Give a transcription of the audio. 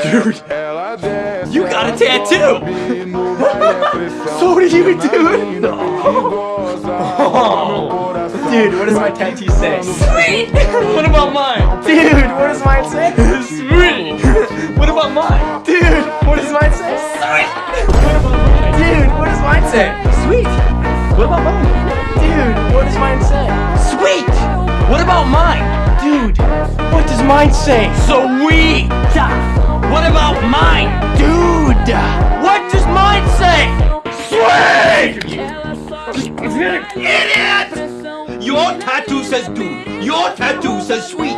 Dude, you got a tattoo! So do you, dude! Oh. Dude, what does my tattoo say? Sweet! What about mine? Dude, what does mine say? Sweet! What about mine? Dude, what does mine say? Sweet! What about mine? Dude, what does mine say? Sweet! What about mine? Dude, what does mine say? Sweet! What about mine? Dude, what does mine say? Sweet! What about mine? Dude, what does mine say? Sweet! Idiot! Your tattoo says dude. Your tattoo says sweet.